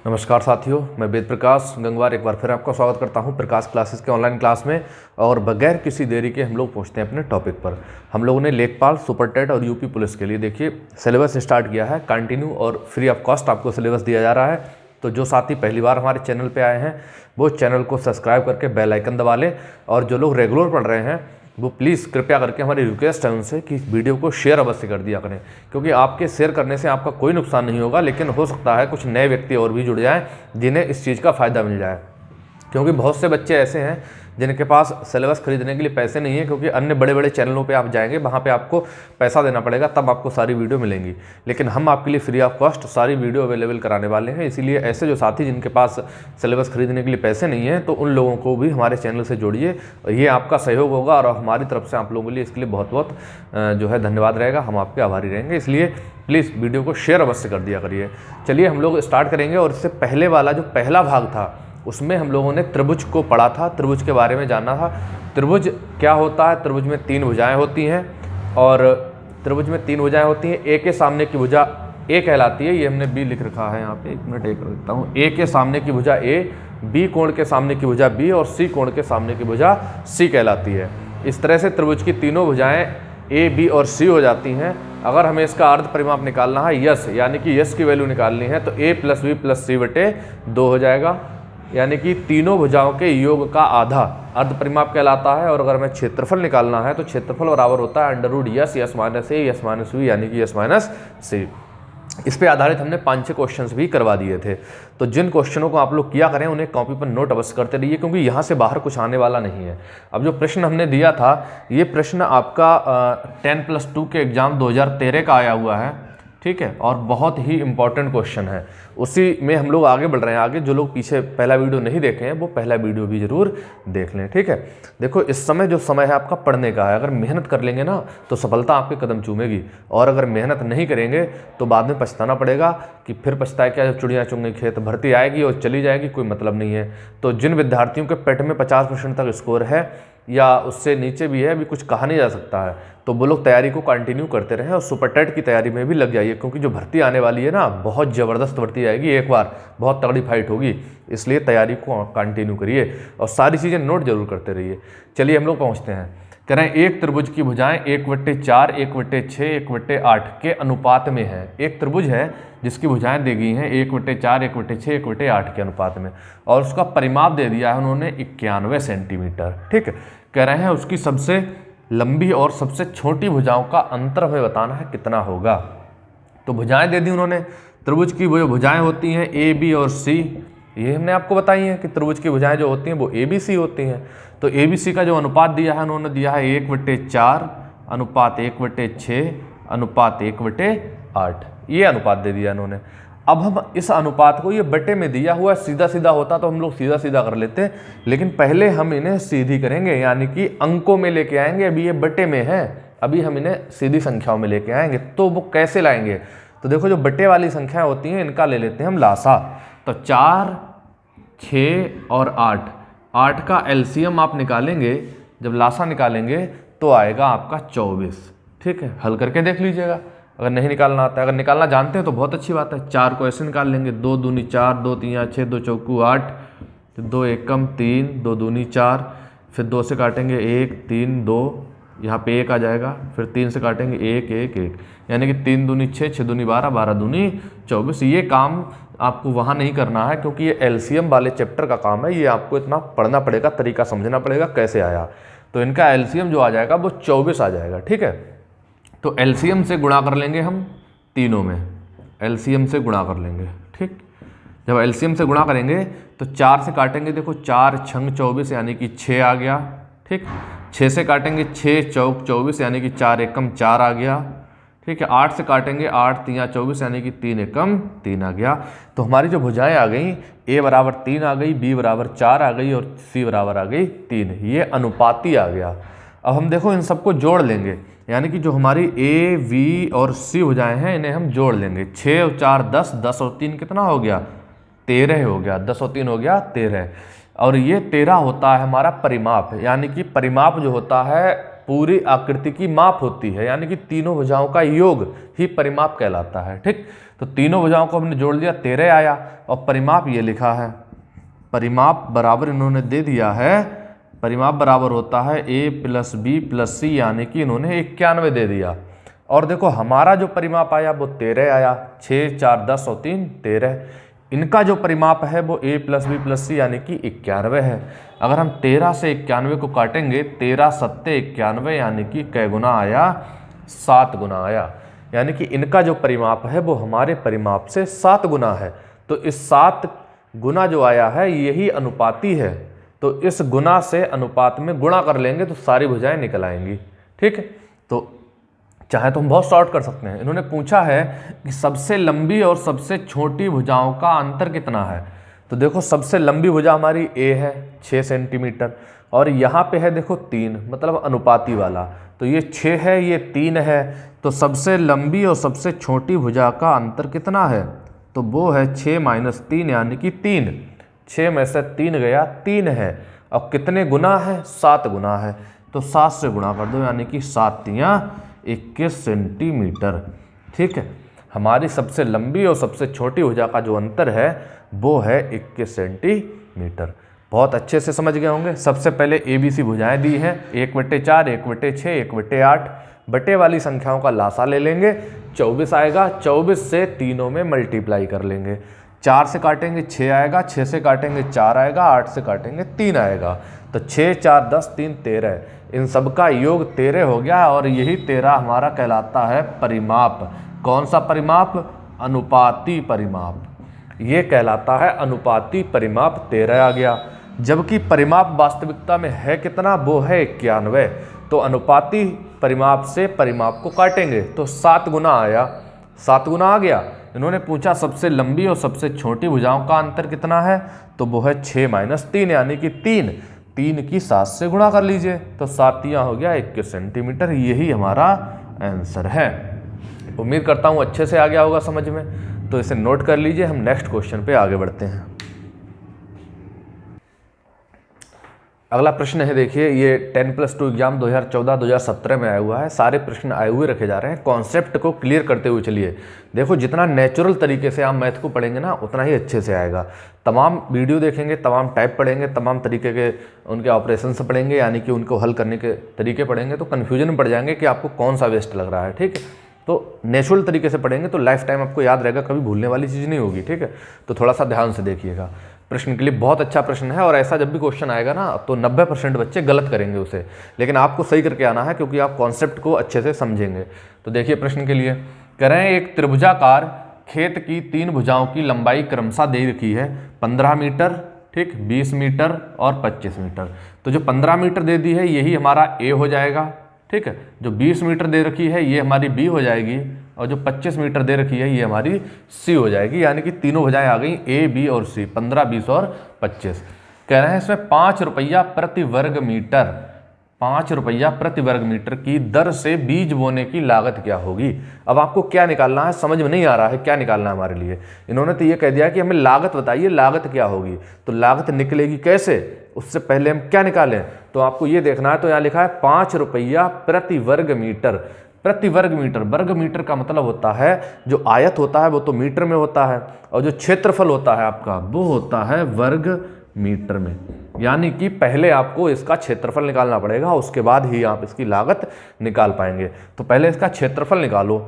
नमस्कार साथियों, मैं वेद प्रकाश गंगवार एक बार फिर आपका स्वागत करता हूं प्रकाश क्लासेस के ऑनलाइन क्लास में। और बगैर किसी देरी के हम लोग पहुंचते हैं अपने टॉपिक पर। हम लोगों ने लेखपाल, सुपर टेट और यूपी पुलिस के लिए देखिए सिलेबस स्टार्ट किया है। कंटिन्यू और फ्री ऑफ कॉस्ट आपको सिलेबस दिया जा रहा है। तो जो साथी पहली बार हमारे चैनल पर आए हैं वो चैनल को सब्सक्राइब करके बेल आइकन दबा लें, और जो लोग रेगुलर पढ़ रहे हैं वो प्लीज़ कृपया करके हमारी रिक्वेस्ट है उनसे कि वीडियो को शेयर अवश्य कर दिया करें, क्योंकि आपके शेयर करने से आपका कोई नुकसान नहीं होगा, लेकिन हो सकता है कुछ नए व्यक्ति और भी जुड़ जाएं जिन्हें इस चीज़ का फ़ायदा मिल जाए। क्योंकि बहुत से बच्चे ऐसे हैं जिनके पास सिलेबस खरीदने के लिए पैसे नहीं है, क्योंकि अन्य बड़े बड़े चैनलों पे आप जाएंगे वहाँ पे आपको पैसा देना पड़ेगा, तब आपको सारी वीडियो मिलेंगी। लेकिन हम आपके लिए फ्री ऑफ कॉस्ट सारी वीडियो अवेलेबल कराने वाले हैं। इसीलिए ऐसे जो साथी जिनके पास सिलेबस खरीदने के लिए पैसे नहीं हैं, तो उन लोगों को भी हमारे चैनल से जोड़िए। ये आपका सहयोग होगा और हमारी तरफ से आप लोगों के लिए इसके लिए बहुत बहुत जो है धन्यवाद रहेगा। हम आपके आभारी रहेंगे। इसलिए प्लीज़ वीडियो को शेयर अवश्य कर दिया करिए। चलिए हम लोग स्टार्ट करेंगे। और इससे पहले वाला जो पहला भाग था उसमें हम लोगों ने त्रिभुज को पढ़ा था, त्रिभुज के बारे में जाना था। त्रिभुज क्या होता है? त्रिभुज में तीन भुजाएं होती हैं, और त्रिभुज में तीन भुजाएं होती हैं। ए के सामने की भुजा ए कहलाती है। ये हमने बी लिख रखा है यहाँ पे, एक मिनट एक लिखता हूँ। ए के सामने की भुजा ए, बी कोण के सामने की भुजा बी, और सी कोण के सामने की भुजा सी कहलाती है। इस तरह से त्रिभुज की तीनों भुजाएं ए, बी और सी हो जाती हैं। अगर हमें इसका अर्ध परिमाप निकालना है, यस यानी कि यस की वैल्यू निकालनी है, तो ए प्लस बी प्लस सी बटे 2 हो जाएगा, यानी कि तीनों भुजाओं के योग का आधा अर्ध परिमाप कहलाता है। और अगर हमें क्षेत्रफल निकालना है तो क्षेत्रफल बराबर होता है under root S, S minus A, S minus B, यानी कि यस माइनस सी। इस पे आधारित हमने 5-6 क्वेश्चंस भी करवा दिए थे। तो जिन क्वेश्चनों को आप लोग किया करें उन्हें कॉपी पर नोट अवश्य करते रहिए, क्योंकि यहाँ से बाहर कुछ आने वाला नहीं है। अब जो प्रश्न हमने दिया था, ये प्रश्न आपका 10+2 के एग्जाम 2013 का आया हुआ है, ठीक है, और बहुत ही इंपॉर्टेंट क्वेश्चन है। उसी में हम लोग आगे बढ़ रहे हैं। आगे जो लोग पीछे पहला वीडियो नहीं देखे हैं वो पहला वीडियो भी जरूर देख लें, ठीक है। देखो, इस समय जो समय है आपका पढ़ने का है। अगर मेहनत कर लेंगे ना तो सफलता आपके कदम चूमेगी, और अगर मेहनत नहीं करेंगे तो बाद में पछताना पड़ेगा कि फिर पछताए क्या, जब चिड़िया चुन गई खेत। भर्ती आएगी और चली जाएगी, कोई मतलब नहीं है। तो जिन विद्यार्थियों के पेट में 50% तक स्कोर है या उससे नीचे भी है, अभी कुछ कहा नहीं जा सकता है, तो वो लोग तैयारी को कंटिन्यू करते रहें और सुपर टेट की तैयारी में भी लग जाइए, क्योंकि जो भर्ती आने वाली है ना, बहुत ज़बरदस्त भर्ती आएगी। एक बार बहुत तगड़ी फाइट होगी, इसलिए तैयारी को कंटिन्यू करिए और सारी चीज़ें नोट जरूर करते रहिए। चलिए हम लोग पहुँचते हैं। कह रहे हैं एक त्रिभुज की भुजाएं 1/4, 1/6, 1/8 के अनुपात में है। एक त्रिभुज है जिसकी भुजाएं दी गई हैं 1/4, 1/6, 1/8 के अनुपात में, और उसका परिमाप दे दिया है उन्होंने 91 सेंटीमीटर, ठीक है। कह रहे हैं उसकी सबसे लंबी और सबसे छोटी भुजाओं का अंतर हमें बताना है कितना होगा। तो भुजाएं दे दी उन्होंने। त्रिभुज की वो भुजाएं होती हैं ए, बी और सी, ये हमने आपको बताई हैं कि त्रिभुज की भुजाएं जो होती हैं वो ए, बी, सी होती हैं। तो ए, बी, सी का जो अनुपात दिया है उन्होंने दिया है 1/4 अनुपात 1/6 अनुपात 1/8, ये अनुपात दे दिया इन्होंने। अब हम इस अनुपात को, ये बटे में दिया हुआ सीधा सीधा होता तो हम लोग सीधा सीधा कर लेते हैं, लेकिन पहले हम इन्हें सीधी करेंगे, यानी कि अंकों में लेके आएंगे। अभी ये बटे में है, अभी हम इन्हें सीधी संख्याओं में लेके आएंगे। तो वो कैसे लाएंगे? तो देखो, जो बटे वाली संख्याएं होती हैं इनका ले लेते हैं हम लासा। तो 4, 6 और 8 का एलसीएम आप निकालेंगे, जब लासा निकालेंगे तो आएगा आपका 24, ठीक है। हल करके देख लीजिएगा अगर नहीं निकालना आता है। अगर निकालना जानते हैं तो बहुत अच्छी बात है। 4 को ऐसे निकाल लेंगे, 2 दूनी 4, 2 तीन 6, 2 चौकू 8, 2 एकम 3, 2 दूनी 4, फिर 2 से काटेंगे 1, 3, 2, यहाँ पे 1 आ जाएगा, फिर 3 से काटेंगे 1, 1, 1, यानी कि 3 दूनी 6, 6 दूनी 12, 12 दूनी 24। ये काम आपको वहाँ नहीं करना है, क्योंकि ये एलसीएम वाले चैप्टर का काम है। ये आपको इतना पढ़ना पड़ेगा, तरीका समझना पड़ेगा कैसे आया। तो इनका एलसीएम जो आ जाएगा वो 24 आ जाएगा, ठीक है। तो एलसीएम से गुणा कर लेंगे हम तीनों में, एलसीएम से गुणा कर लेंगे, ठीक। जब एलसीएम से गुणा करेंगे तो 4 से काटेंगे, देखो 4 छंग 24 यानी कि 6 आ गया, ठीक। 6 से काटेंगे 6 चौक 24 यानी कि 4 एकम 4 आ गया, ठीक है। 8 से काटेंगे 8 तीन 24 यानी कि 3 एकम 3 आ गया। तो हमारी जो भुजाएं आ गई, ए बराबर 3 आ गई, बी बराबर 4 आ गई और सी बराबर आ गई 3, ये अनुपाती आ गया। अब हम देखो इन सबको जोड़ लेंगे, यानी कि जो हमारी ए, वी और सी भुजाएं हैं इन्हें हम जोड़ लेंगे। 6 और 4 10, 10 और 3 कितना हो गया? 13 हो गया। 10 और 3 हो गया 13, और ये 13 होता है हमारा परिमाप। यानी कि परिमाप जो होता है पूरी आकृति की माप होती है, यानी कि तीनों भुजाओं का योग ही परिमाप कहलाता है। ठीक, तो तीनों भुजाओं को हमने जोड़ दिया, 13 आया, और परिमाप ये लिखा है, परिमाप बराबर इन्होंने दे दिया है, परिमाप बराबर होता है a + b + c, यानी कि इन्होंने 91 दे दिया। और देखो हमारा जो परिमाप आया वो 13 आया, 6 4 10 और 3 13। इनका जो परिमाप है वो a + b + c यानी कि 91 है। अगर हम 13 से 91 को काटेंगे, 13 7 91, यानी कि कै गुना आया, 7 गुना आया, यानी कि इनका जो परिमाप है वो हमारे परिमाप से 7 गुना है। तो इस 7 गुना जो आया है यही अनुपाती है, तो इस गुना से अनुपात में गुणा कर लेंगे तो सारी भुजाएं निकल आएंगी। ठीक है, तो चाहे तो हम बहुत शॉर्ट कर सकते हैं। इन्होंने पूछा है कि सबसे लंबी और सबसे छोटी भुजाओं का अंतर कितना है। तो देखो सबसे लंबी भुजा हमारी A है 6 सेंटीमीटर, और यहाँ पे है देखो 3, मतलब अनुपाती वाला, तो ये 6 है ये 3 है, तो सबसे लंबी और सबसे छोटी भुजा का अंतर कितना है, तो वो है 6 - 3 यानी कि 3। 6 में से 3 गया, 3 है। अब कितने गुना है, 7 गुना है, तो 7 से गुणा कर दो, यानी कि 7 तियां 21 सेंटीमीटर। ठीक है, हमारी सबसे लंबी और सबसे छोटी भुजा का जो अंतर है वो है 21 सेंटीमीटर। बहुत अच्छे से समझ गए होंगे। सबसे पहले ABC भुजाएं दी हैं, 1/4, 1/6, 1/8, बटे वाली संख्याओं का लासा ले लेंगे, 24 आएगा, 24 से तीनों में मल्टीप्लाई कर लेंगे, 4 से काटेंगे 6 आएगा, 6 से काटेंगे 4 आएगा, 8 से काटेंगे 3 आएगा, तो 6 4 10 3 13, इन सब का योग 13 हो गया, और यही 13 हमारा कहलाता है परिमाप। कौन सा परिमाप, अनुपाती परिमाप, ये कहलाता है अनुपाती परिमाप, 13 आ गया। जबकि परिमाप वास्तविकता में है कितना, वो है 91, तो अनुपाती परिमाप से परिमाप को काटेंगे तो 7 गुना आया, 7 गुना आ गया। इन्होंने पूछा सबसे लंबी और सबसे छोटी भुजाओं का अंतर कितना है, तो वो है 6 - 3 यानी कि 3। 3 की 7 से गुणा कर लीजिए, तो 7 तियां हो गया 21 सेंटीमीटर। यही हमारा आंसर है। उम्मीद करता हूँ अच्छे से आ गया होगा समझ में, तो इसे नोट कर लीजिए। हम नेक्स्ट क्वेश्चन पे आगे बढ़ते हैं। अगला प्रश्न है, देखिए ये 10+2 एग्जाम 2014-2017 में आया हुआ है। सारे प्रश्न आए हुए रखे जा रहे हैं, कॉन्सेप्ट को क्लियर करते हुए चलिए। देखो जितना नेचुरल तरीके से आप मैथ को पढ़ेंगे ना, उतना ही अच्छे से आएगा। तमाम वीडियो देखेंगे, तमाम टाइप पढ़ेंगे, तमाम तरीके के उनके ऑपरेशन से पढ़ेंगे, यानी कि उनको हल करने के तरीके पढ़ेंगे, तो कन्फ्यूजन में पड़ जाएंगे कि आपको कौन सा बेस्ट लग रहा है। ठीक है, तो नेचुरल तरीके से पढ़ेंगे तो लाइफ टाइम आपको याद रहेगा, कभी भूलने वाली चीज़ नहीं होगी। ठीक है, तो थोड़ा सा ध्यान से देखिएगा। प्रश्न के लिए बहुत अच्छा प्रश्न है, और ऐसा जब भी क्वेश्चन आएगा ना तो 90% बच्चे गलत करेंगे उसे, लेकिन आपको सही करके आना है, क्योंकि आप कॉन्सेप्ट को अच्छे से समझेंगे। तो देखिए प्रश्न के लिए कह रहे हैं, एक त्रिभुजाकार खेत की 3 भुजाओं की लंबाई क्रमशः दे रखी है 15 मीटर, ठीक, 20 मीटर और 25 मीटर। तो जो 15 मीटर दे दी है यही हमारा A हो जाएगा। ठीक है, जो 20 मीटर दे रखी है ये हमारी B हो जाएगी, और जो 25 मीटर दे रखी है ये हमारी C हो जाएगी। यानी कि तीनों भुजाएं आ गई A, B और C, 15, 20 और 25। कह रहे हैं इसमें 5 रुपया प्रति वर्ग मीटर, 5 रुपया प्रति वर्ग मीटर की दर से बीज बोने की लागत क्या होगी। अब आपको क्या निकालना है, समझ में नहीं आ रहा है क्या निकालना है हमारे लिए। इन्होंने तो ये कह दिया कि हमें लागत बताइए, लागत क्या होगी। तो लागत निकलेगी कैसे, उससे पहले हम क्या निकालें, तो आपको ये देखना है। तो यहाँ लिखा है 5 रुपया प्रति वर्ग मीटर, प्रति वर्ग मीटर। वर्ग मीटर का मतलब होता है जो आयत होता है वो तो मीटर में होता है, और जो क्षेत्रफल होता है आपका वो होता है वर्ग मीटर में। यानी कि पहले आपको इसका क्षेत्रफल निकालना पड़ेगा, उसके बाद ही आप इसकी लागत निकाल पाएंगे। तो पहले इसका क्षेत्रफल निकालो।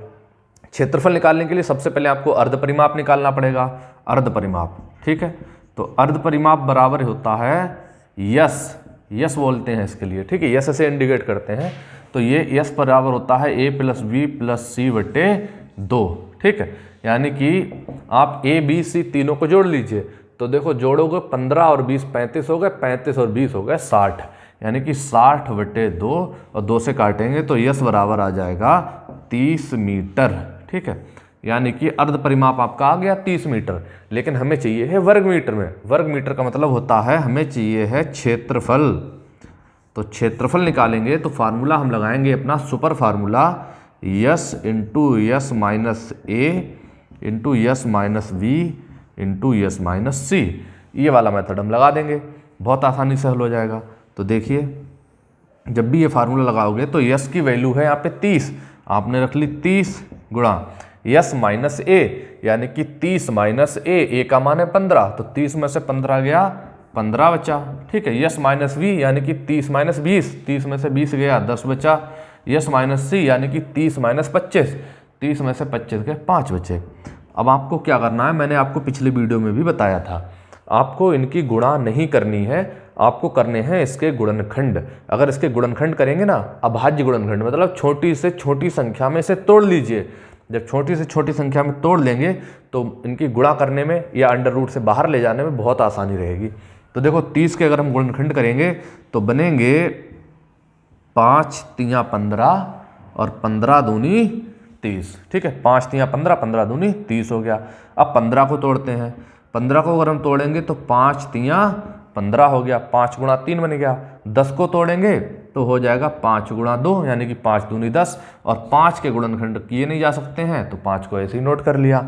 क्षेत्रफल निकालने के लिए सबसे पहले आपको अर्ध परिमाप निकालना पड़ेगा, अर्ध परिमाप। ठीक है, तो अर्ध परिमाप बराबर होता है यस, यस बोलते हैं इसके लिए। ठीक है, यस से इंडिकेट करते हैं। तो ये यस बराबर होता है A + B + C/2। ठीक है, यानी कि आप A, B, C तीनों को जोड़ लीजिए। तो देखो जोड़ोगे 15 और 20 35 हो गए, 35 और 20 हो गए 60, यानी कि 60/2, और 2 से काटेंगे तो यस बराबर आ जाएगा 30 मीटर। ठीक है, यानी कि अर्ध परिमाप आपका आ गया 30 मीटर, लेकिन हमें चाहिए है वर्ग मीटर में। वर्ग मीटर का मतलब होता है हमें चाहिए है क्षेत्रफल। तो क्षेत्रफल निकालेंगे तो फार्मूला हम लगाएंगे अपना super formula, S into S minus A into S minus B into S minus C. ये वाला मेथड हम लगा देंगे, बहुत आसानी से हल हो जाएगा। तो देखिए जब भी ये फार्मूला लगाओगे तो यस की वैल्यू है यहाँ पे 30, आपने रख ली 30 गुणा यस माइनस ए, यानी कि 30 माइनस ए का मान है 15, तो 30 में से 15 गया 15 बचा। ठीक है, यस माइनस वी यानी कि 30 माइनस 20, 30 में से 20 गया 10 बचा। यस माइनस सी यानी कि 30 माइनस 25, 30 में से 25 गए 5 बचे। अब आपको क्या करना है, मैंने आपको पिछली वीडियो में भी बताया था, आपको इनकी गुणा नहीं करनी है, आपको करने हैं इसके गुणनखंड। अगर इसके गुणनखंड करेंगे ना, अभाज्य गुणनखंड मतलब छोटी से छोटी संख्या में इसे तोड़ लीजिए। जब छोटी से छोटी संख्या में तोड़ लेंगे तो इनकी गुणा करने में या अंडर रूट से बाहर ले जाने में बहुत आसानी रहेगी। तो देखो 30 के अगर हम गुणनखंड करेंगे तो बनेंगे 5 तियाँ 15 और 15 दूनी 30। ठीक है, 5 तियाँ 15, 15 दूनी 30 हो गया। अब 15 को तोड़ते हैं, 15 को अगर हम तोड़ेंगे तो 5 तियाँ 15 हो गया, 5 गुणा 3 बन गया। 10 को तोड़ेंगे तो हो जाएगा 5 गुणा 2 यानी कि 5 दूनी 10, और 5 के गुणनखंड किए नहीं जा सकते हैं तो 5 को ऐसे ही नोट कर लिया।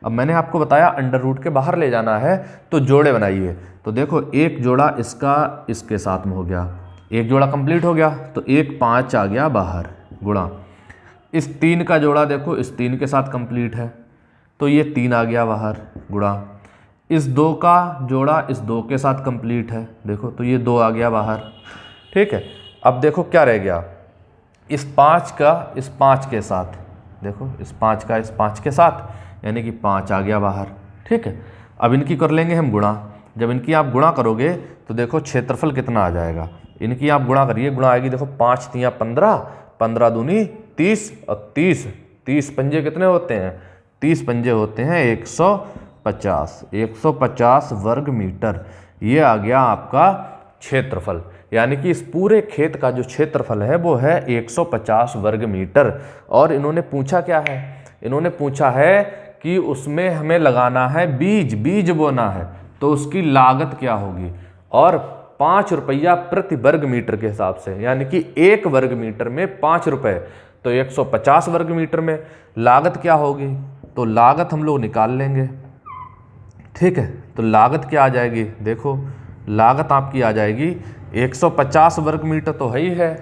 अब मैंने आपको बताया अंडर रूट के बाहर ले जाना है तो जोड़े बनाइए। तो देखो एक जोड़ा इसका इसके साथ में हो गया, एक जोड़ा कंप्लीट हो गया, तो 1 5 आ गया बाहर, गुणा इस 3 का जोड़ा देखो इस 3 के साथ कंप्लीट है तो ये 3 आ गया बाहर, गुणा इस 2 का जोड़ा इस 2 के साथ कंप्लीट है, देखो तो ये 2 आ गया बाहर। ठीक है, अब देखो क्या रह गया, इस 5 का इस 5 के साथ, देखो इस 5 का इस 5 के साथ, यानी कि 5 आ गया बाहर। ठीक है, अब इनकी कर लेंगे हम गुणा। जब इनकी आप गुणा करोगे तो देखो क्षेत्रफल कितना आ जाएगा, इनकी आप गुणा करिए, गुणा आएगी देखो 5 तियाँ 15, 15 दूनी 30 और 30 पंजे कितने होते हैं, 30 पंजे होते हैं 150 वर्ग मीटर। ये आ गया आपका क्षेत्रफल, यानी कि इस पूरे खेत का जो क्षेत्रफल है वो है 150 वर्ग मीटर। और इन्होंने पूछा क्या है, इन्होंने पूछा है कि उसमें हमें लगाना है बीज बोना है, तो उसकी लागत क्या होगी, और 5 रुपया प्रति वर्ग मीटर के हिसाब से, यानी कि 1 वर्ग मीटर में 5 रुपए, तो 150 वर्ग मीटर में लागत क्या होगी, तो लागत हम लोग निकाल लेंगे। ठीक है, तो लागत क्या आ जाएगी, देखो लागत आपकी आ जाएगी 150 वर्ग मीटर तो है ही है।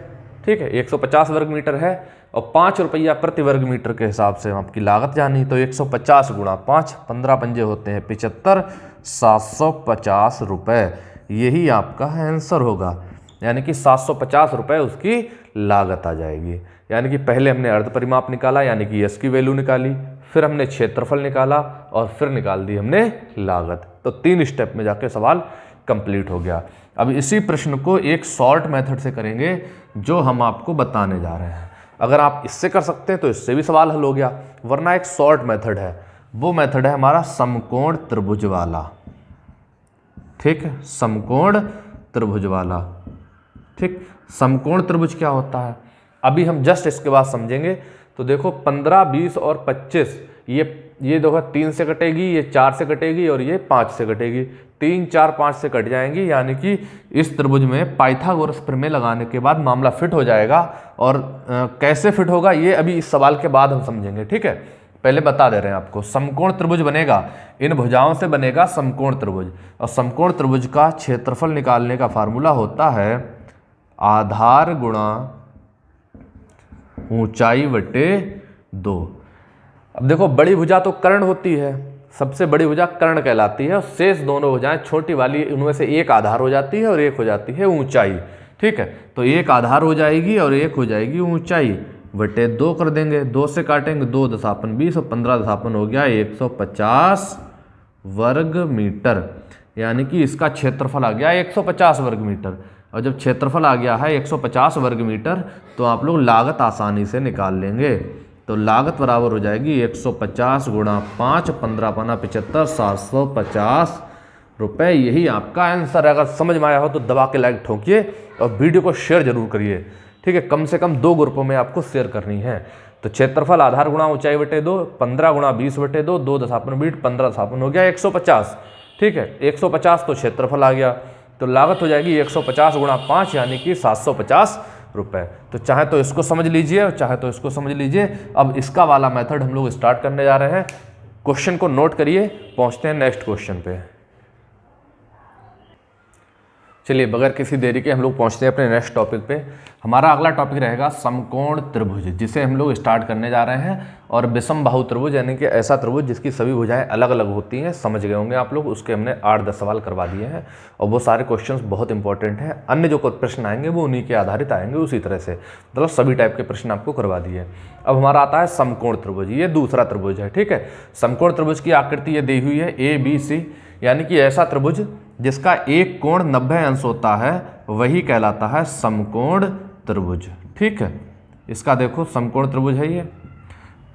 ठीक है, 150 वर्ग मीटर है और 5 रुपया प्रति वर्ग मीटर के हिसाब से आपकी लागत जानी, तो 150 गुणा 5, 15 पंजे होते हैं 75, 750 रुपये, यही आपका आंसर होगा। यानी कि 750 रुपये उसकी लागत आ जाएगी। यानी कि पहले हमने अर्ध परिमाप निकाला, यानी कि यस की वैल्यू निकाली, फिर हमने क्षेत्रफल निकाला और फिर निकाल दी हमने लागत। तो 3 स्टेप में जाके सवाल कंप्लीट हो गया। अब इसी प्रश्न को एक शॉर्ट मेथड से करेंगे जो हम आपको बताने जा रहे हैं। अगर आप इससे कर सकते हैं तो इससे भी सवाल हल हो गया, वरना एक शॉर्ट मेथड है, वो मेथड है हमारा समकोण त्रिभुज वाला। ठीक है, समकोण त्रिभुज वाला। ठीक, समकोण त्रिभुज क्या होता है अभी हम जस्ट इसके बाद समझेंगे। तो देखो 15, 20 और 25, ये देखो 3 से कटेगी, ये 4 से कटेगी और ये 5 से कटेगी, 3, 4, 5 से कट जाएंगी, यानी कि इस त्रिभुज में पाइथागोरस प्रमेय लगाने के बाद मामला फिट हो जाएगा। और कैसे फिट होगा ये अभी इस सवाल के बाद हम समझेंगे। ठीक है, पहले बता दे रहे हैं आपको, समकोण त्रिभुज बनेगा, इन भुजाओं से बनेगा समकोण त्रिभुज, और समकोण त्रिभुज का क्षेत्रफल निकालने का फार्मूला होता है आधार गुणा ऊंचाई बटे 2। अब देखो बड़ी भुजा तो कर्ण होती है, सबसे बड़ी भुजा कर्ण कहलाती है, और शेष दोनों भुजाएं छोटी वाली उनमें से एक आधार हो जाती है और एक हो जाती है ऊंचाई। ठीक है, तो एक आधार हो जाएगी और एक हो जाएगी ऊंचाई, बटे 2 कर देंगे, 2 से काटेंगे 2 दशापन 20 और 15 दशापन हो गया 150 वर्ग मीटर, यानी कि इसका क्षेत्रफल आ गया 150 वर्ग मीटर। और जब क्षेत्रफल आ गया है 150 वर्ग मीटर तो आप लोग लागत आसानी से निकाल लेंगे। तो लागत बराबर हो जाएगी 150 गुणा 5, 15 पाना 75, 750 रुपये। यही आपका आंसर है। अगर समझ में आया हो तो दबा के लाइक ठोकिए और वीडियो को शेयर जरूर करिए। ठीक है, कम से कम 2 ग्रुपों में आपको शेयर करनी है। तो क्षेत्रफल आधार गुणा ऊंचाई बटे 2, 15 गुणा 20 बटे 2, 2 दशापन 20, 15 दशापन हो गया 150। ठीक है, 150 तो क्षेत्रफल आ गया, तो लागत हो जाएगी 150 गुणा 5 यानी कि 750 रुपये। तो चाहे तो इसको समझ लीजिए और चाहे तो इसको समझ लीजिए। अब इसका वाला मेथड हम लोग स्टार्ट करने जा रहे हैं। क्वेश्चन को नोट करिए, पहुंचते हैं नेक्स्ट क्वेश्चन पे। चलिए बगैर किसी देरी के हम लोग पहुंचते हैं अपने नेक्स्ट टॉपिक पे। हमारा अगला टॉपिक रहेगा समकोण त्रिभुज, जिसे हम लोग स्टार्ट करने जा रहे हैं। और विषम बाहु त्रिभुज यानी कि ऐसा त्रिभुज जिसकी सभी भुजाएं अलग अलग होती हैं, समझ गए होंगे आप लोग। उसके हमने 8-10 सवाल करवा दिए हैं और वो सारे क्वेश्चंस बहुत इंपॉर्टेंट हैं। अन्य जो प्रश्न आएंगे वो उन्हीं के आधारित आएंगे उसी तरह से, मतलब सभी टाइप के प्रश्न आपको करवा दिए। अब हमारा आता है समकोण त्रिभुज। ये दूसरा त्रिभुज है, ठीक है। समकोण त्रिभुज की आकृति ये दी हुई है ABC, यानी कि ऐसा त्रिभुज जिसका एक कोण 90 अंश होता है वही कहलाता है समकोण त्रिभुज, ठीक है। इसका देखो समकोण त्रिभुज है ये,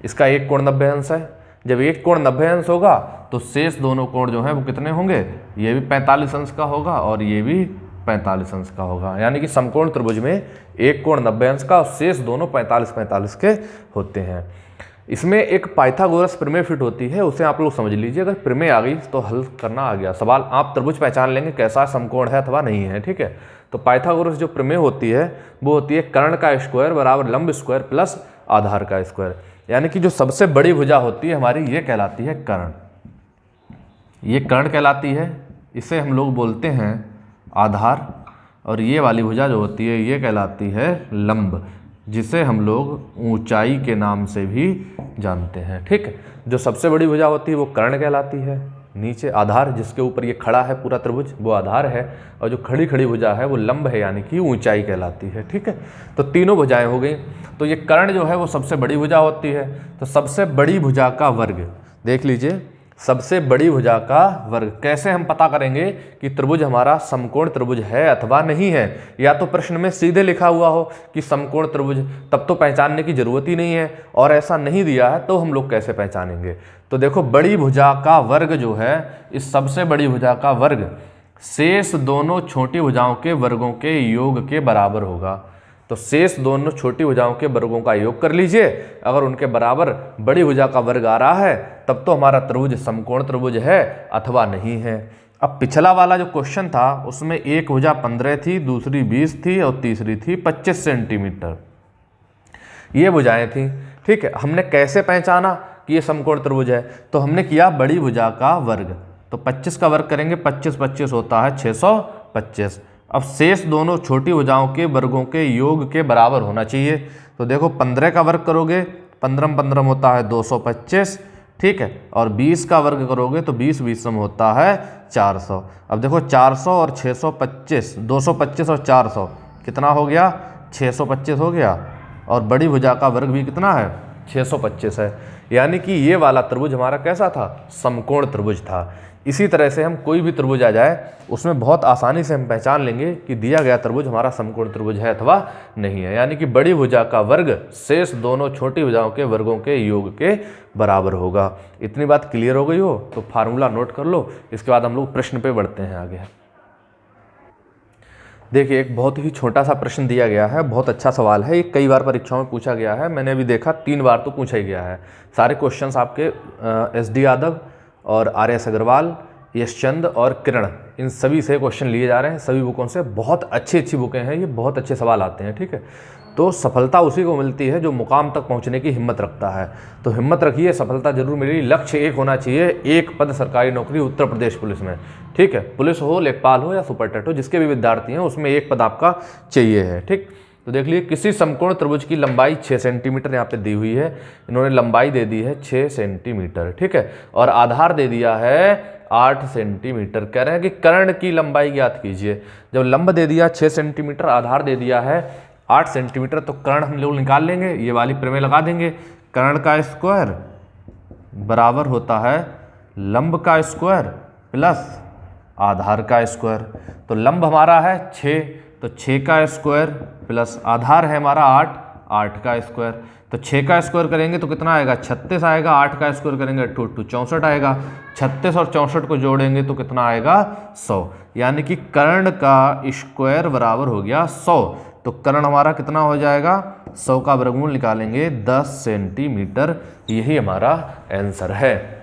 इसका एक कोण 90 अंश है। जब एक कोण 90 अंश होगा तो शेष दोनों कोण जो है वो कितने होंगे, ये भी 45 अंश का होगा और ये भी 45 अंश का होगा। यानी कि समकोण त्रिभुज में एक कोण 90 अंश का और शेष दोनों 45-45 के होते हैं। इसमें एक पाइथागोरस प्रमेय फिट होती है, उसे आप लोग समझ लीजिए। अगर प्रमेय आ गई तो हल करना आ गया सवाल, आप त्रिभुज पहचान लेंगे कैसा समकोण है अथवा नहीं है, ठीक है। तो पाइथागोरस जो प्रमेय होती है वो होती है कर्ण का स्क्वायर बराबर लंब स्क्वायर प्लस आधार का स्क्वायर। यानी कि जो सबसे बड़ी भुजा होती है हमारी ये कहलाती है कर्ण, ये कर्ण कहलाती है, इसे हम लोग बोलते हैं आधार। और ये वाली भुजा जो होती है ये कहलाती है लंब, जिसे हम लोग ऊंचाई के नाम से भी जानते हैं, ठीक है। जो सबसे बड़ी भुजा होती है वो कर्ण कहलाती है, नीचे आधार जिसके ऊपर ये खड़ा है पूरा त्रिभुज वो आधार है, और जो खड़ी खड़ी भुजा है वो लंब है यानी कि ऊंचाई कहलाती है, ठीक है। तो तीनों भुजाएं हो गई। तो ये कर्ण जो है वो सबसे बड़ी भुजा होती है। तो सबसे बड़ी भुजा का वर्ग देख लीजिए, सबसे बड़ी भुजा का वर्ग कैसे हम पता करेंगे कि त्रिभुज हमारा समकोण त्रिभुज है अथवा नहीं है। या तो प्रश्न में सीधे लिखा हुआ हो कि समकोण त्रिभुज, तब तो पहचानने की जरूरत ही नहीं है, और ऐसा नहीं दिया है तो हम लोग कैसे पहचानेंगे। तो देखो बड़ी भुजा का वर्ग जो है, इस सबसे बड़ी भुजा का वर्ग शेष दोनों छोटी भुजाओं के वर्गों के योग के बराबर होगा। तो शेष दोनों छोटी भुजाओं के वर्गों का योग कर लीजिए, अगर उनके बराबर बड़ी भुजा का वर्ग आ रहा है तब तो हमारा त्रिभुज समकोण त्रिभुज है अथवा नहीं है। अब पिछला वाला जो क्वेश्चन था उसमें एक भुजा 15 थी, दूसरी 20 थी और तीसरी थी 25 सेंटीमीटर, ये भुजाएं थी, ठीक है। हमने कैसे पहचाना कि ये समकोण त्रिभुज है, तो हमने किया बड़ी भुजा का वर्ग। तो 25 का वर्ग करेंगे, 25-25 होता है 625। अब शेष दोनों छोटी भुजाओं के वर्गों के योग के बराबर होना चाहिए। तो देखो 15 का वर्ग करोगे, 15-15 होता है 225, ठीक है। और 20 का वर्ग करोगे तो 20-20 होता है 400। अब देखो 400 और 625, 225 और 400 कितना हो गया, 625 हो गया। और बड़ी भुजा का वर्ग भी कितना है, 625 है। यानी कि ये वाला त्रिभुज हमारा कैसा था, समकोण त्रिभुज था। इसी तरह से हम कोई भी त्रिभुज आ जाए उसमें बहुत आसानी से हम पहचान लेंगे कि दिया गया त्रिभुज हमारा समकोण त्रिभुज है अथवा नहीं है। यानी कि बड़ी भुजा का वर्ग शेष दोनों छोटी भुजाओं के वर्गों के योग के बराबर होगा। इतनी बात क्लियर हो गई हो तो फार्मूला नोट कर लो। इसके बाद हम लोग प्रश्न पे बढ़ते हैं आगे। देखिए एक बहुत ही छोटा सा प्रश्न दिया गया है, बहुत अच्छा सवाल है, ये कई बार परीक्षाओं में पूछा गया है, मैंने अभी देखा 3 बार तो पूछा ही गया है। सारे क्वेश्चंस आपके SD यादव और RS अग्रवाल, यश चंद और किरण, इन सभी से क्वेश्चन लिए जा रहे हैं, सभी बुकों से। बहुत अच्छी बुकें हैं ये, बहुत अच्छे सवाल आते हैं, ठीक है। तो सफलता उसी को मिलती है जो मुकाम तक पहुंचने की हिम्मत रखता है। तो हिम्मत रखिए, सफलता जरूर मिलेगी। लक्ष्य एक होना चाहिए, एक पद सरकारी नौकरी उत्तर प्रदेश पुलिस में, ठीक है। पुलिस हो, लेखपाल हो या सुपरटेट हो, जिसके भी विद्यार्थी हैं उसमें एक पद आपका चाहिए है, ठीक। तो देख लीजिए किसी समकोण त्रिभुज की लंबाई 6 सेंटीमीटर यहाँ पे दी हुई है, इन्होंने लंबाई दे दी है 6 सेंटीमीटर, ठीक है। और आधार दे दिया है 8 सेंटीमीटर। कह रहे हैं कि कर्ण की लंबाई ज्ञात कीजिए। जब लंब दे दिया 6 सेंटीमीटर, आधार दे दिया है 8 सेंटीमीटर, तो कर्ण हम लोग निकाल लेंगे, ये वाली प्रमेय लगा देंगे। कर्ण का स्क्वायर बराबर होता है लंब का स्क्वायर प्लस आधार का स्क्वायर। तो लंब हमारा है 6, तो 6 का स्क्वायर प्लस आधार है हमारा 8, 8 का स्क्वायर। तो 6 का स्क्वायर करेंगे तो कितना आएगा, 36 आएगा। 8 का स्क्वायर करेंगे तो 64 आएगा। 36 और 64 को जोड़ेंगे तो कितना आएगा, 100। यानी कि कर्ण का स्क्वायर बराबर हो गया 100। तो कर्ण हमारा कितना हो जाएगा, 100 का वर्गमूल निकालेंगे 10 सेंटीमीटर। यही हमारा आंसर है।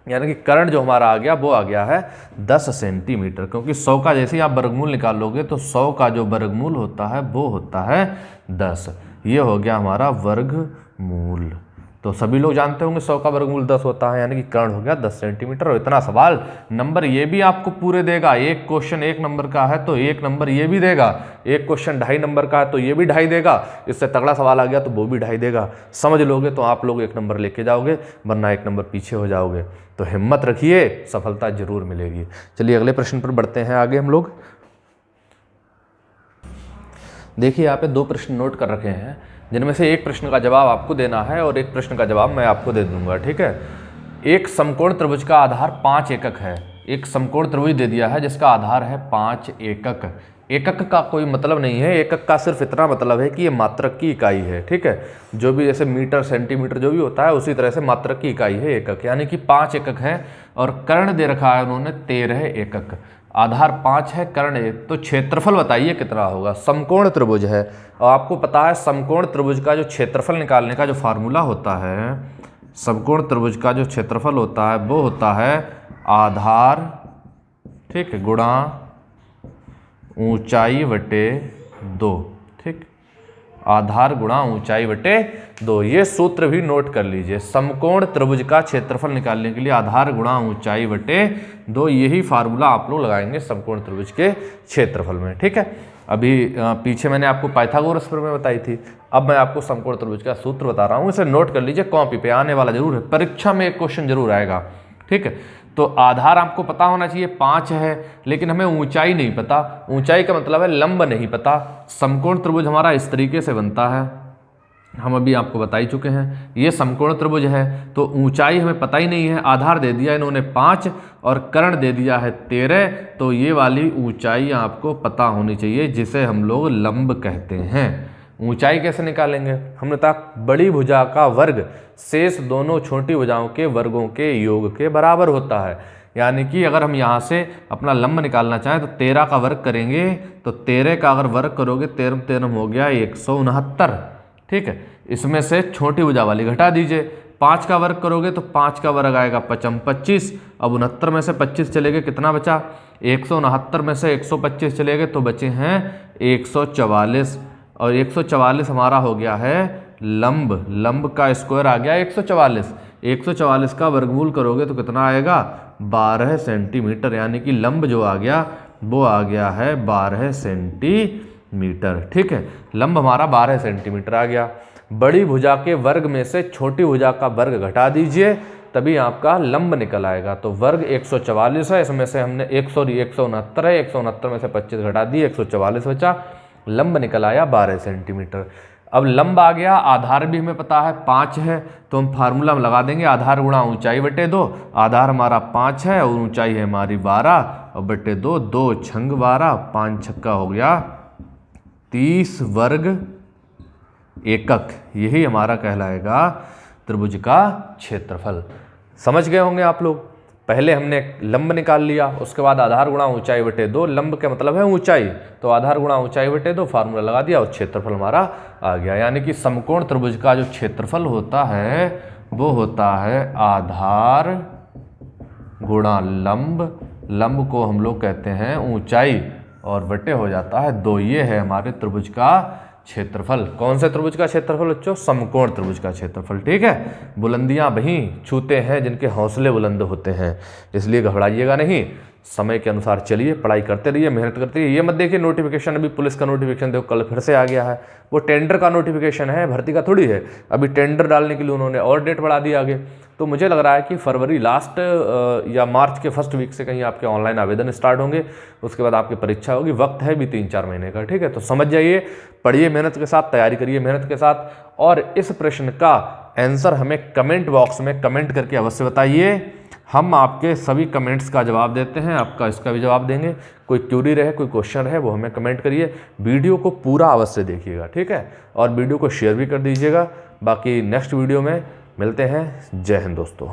यानी कि कर्ण जो हमारा आ गया वो आ गया है 10 सेंटीमीटर, क्योंकि 100 का जैसे ही आप वर्गमूल निकालोगे तो 100 का जो वर्गमूल होता है वो होता है 10। ये हो गया हमारा वर्गमूल। तो सभी लोग जानते होंगे 100 का वर्गमूल 10 होता है, यानी कि कर्ण हो गया 10 सेंटीमीटर। और इतना सवाल नंबर ये भी आपको पूरे देगा। एक क्वेश्चन 1 नंबर का है तो 1 नंबर ये भी देगा, एक क्वेश्चन 2.5 नंबर का है तो ये भी 2.5 देगा, इससे तगड़ा सवाल आ गया तो वो भी 2.5 देगा। समझ लोगे तो आप लोग 1 नंबर लेके जाओगे, वरना 1 नंबर पीछे हो जाओगे। तो हिम्मत रखिए, सफलता जरूर मिलेगी। चलिए अगले प्रश्न पर बढ़ते हैं आगे हम लोग। देखिए यहाँ पे 2 प्रश्न नोट कर रखे हैं, जिनमें से एक प्रश्न का जवाब आपको देना है और एक प्रश्न का जवाब मैं आपको दे दूंगा, ठीक है। एक समकोण त्रिभुज का आधार 5 एकक है। एक समकोण त्रिभुज दे दिया है जिसका आधार है 5 एकक। एकक का कोई मतलब नहीं है, एकक का सिर्फ इतना मतलब है कि ये मात्रक की इकाई है, ठीक है। जो भी जैसे मीटर सेंटीमीटर जो भी होता है उसी तरह से मात्रक की इकाई है एकक, यानी कि 5 एकक है। और कर्ण दे रखा है उन्होंने 13 एकक। आधार 5 है, कर्ण 1, तो क्षेत्रफल बताइए कितना होगा। समकोण त्रिभुज है और आपको पता है समकोण त्रिभुज का जो क्षेत्रफल निकालने का जो फार्मूला होता है, समकोण त्रिभुज का जो क्षेत्रफल होता है वो होता है आधार, ठीक है, गुणा ऊंचाई बटे 2, ठीक, आधार गुणा ऊंचाई बटे 2। ये सूत्र भी नोट कर लीजिए। समकोण त्रिभुज का क्षेत्रफल निकालने के लिए आधार गुणा ऊंचाई बटे 2, यही फार्मूला आप लोग लगाएंगे समकोण त्रिभुज के क्षेत्रफल में, ठीक है। अभी पीछे मैंने आपको पाइथागोरस प्रमेय बताई थी, अब मैं आपको समकोण त्रिभुज का सूत्र बता रहा हूँ। इसे नोट कर लीजिए, कॉपी पे आने वाला जरूर है, परीक्षा में एक क्वेश्चन जरूर आएगा, ठीक है। तो आधार आपको पता होना चाहिए 5 है, लेकिन हमें ऊंचाई नहीं पता। ऊंचाई का मतलब है लंब नहीं पता। समकोण त्रिभुज हमारा इस तरीके से बनता है, हम अभी आपको बता ही चुके हैं। ये समकोण त्रिभुज है तो ऊंचाई हमें पता ही नहीं है। आधार दे दिया इन्होंने 5 और कर्ण दे दिया है 13, तो ये वाली ऊंचाई आपको पता होनी चाहिए, जिसे हम लोग लंब कहते हैं। ऊंचाई कैसे निकालेंगे? हमने कहा बड़ी भुजा का वर्ग शेष दोनों छोटी भुजाओं के वर्गों के योग के बराबर होता है। यानी कि अगर हम यहाँ से अपना लंब निकालना चाहें तो 13 का वर्ग करेंगे, तो 13 का अगर वर्ग करोगे 13 13 हो गया 169, ठीक है। इसमें से छोटी भुजा वाली घटा दीजिए। 5 का वर्ग करोगे तो 5 का वर्ग आएगा 25। अब 69 में से 25 चले गए, कितना बचा? 169 में से 125 चले गए तो बचे हैं 144, और 144 हमारा हो गया है लंब। लंब का स्क्वायर आ गया 144। 144 का वर्गमूल करोगे तो कितना आएगा? 12 सेंटीमीटर, यानी कि लंब जो आ गया वो आ गया है 12 सेंटीमीटर, ठीक है। लंब हमारा 12 सेंटीमीटर आ गया। बड़ी भुजा के वर्ग में से छोटी भुजा का वर्ग घटा दीजिए, तभी आपका लंब निकल आएगा। तो वर्ग 144 है, इसमें से हमने 169 है, 169 में से 25 घटा दिए, 144 बचा, लंब निकल आया 12 सेंटीमीटर। अब लंब आ गया, आधार भी हमें पता है 5 है, तो हम फार्मूला में लगा देंगे आधार गुणा ऊंचाई बटे 2। आधार हमारा 5 है और ऊंचाई है हमारी 12 और बटे 2, 2 छंग 12, 5 छक्का हो गया 30 वर्ग एकक। यही हमारा कहलाएगा त्रिभुज का क्षेत्रफल। समझ गए होंगे आप लोग। पहले हमने लंब निकाल लिया, उसके बाद आधार गुणा ऊंचाई बटे 2। लंब का मतलब है ऊंचाई, तो आधार गुणा ऊंचाई बटे 2 फार्मूला लगा दिया और क्षेत्रफल हमारा आ गया। यानी कि समकोण त्रिभुज का जो क्षेत्रफल होता है वो होता है आधार गुणा लंब। लंब को हम लोग कहते हैं ऊंचाई और बटे हो जाता है 2। ये है हमारे त्रिभुज का क्षेत्रफल। कौन से त्रिभुज का क्षेत्रफल बच्चों? समकोण त्रिभुज का क्षेत्रफल, ठीक है। बुलंदियां वहीं छूते हैं जिनके हौसले बुलंद होते हैं, इसलिए घबराइएगा नहीं। समय के अनुसार चलिए, पढ़ाई करते रहिए, मेहनत करते रहिए। ये मत देखिए नोटिफिकेशन, अभी पुलिस का नोटिफिकेशन देखो कल फिर से आ गया है, वो टेंडर का नोटिफिकेशन है, भर्ती का थोड़ी है। अभी टेंडर डालने के लिए उन्होंने और डेट बढ़ा दी आगे। तो मुझे लग रहा है कि फरवरी लास्ट या मार्च के फर्स्ट वीक से कहीं आपके ऑनलाइन आवेदन स्टार्ट होंगे, उसके बाद आपकी परीक्षा होगी। वक्त है भी 3-4 महीने का, ठीक है। तो समझ जाइए, पढ़िए मेहनत के साथ, तैयारी करिए मेहनत के साथ, और इस प्रश्न का आंसर हमें कमेंट बॉक्स में कमेंट करके अवश्य बताइए। हम आपके सभी कमेंट्स का जवाब देते हैं, आपका इसका भी जवाब देंगे। कोई क्यूरी रहे, कोई क्वेश्चन रहे, वो हमें कमेंट करिए। वीडियो को पूरा अवश्य देखिएगा, ठीक है, और वीडियो को शेयर भी कर दीजिएगा। बाकी नेक्स्ट वीडियो में मिलते हैं। जय हिंद दोस्तों।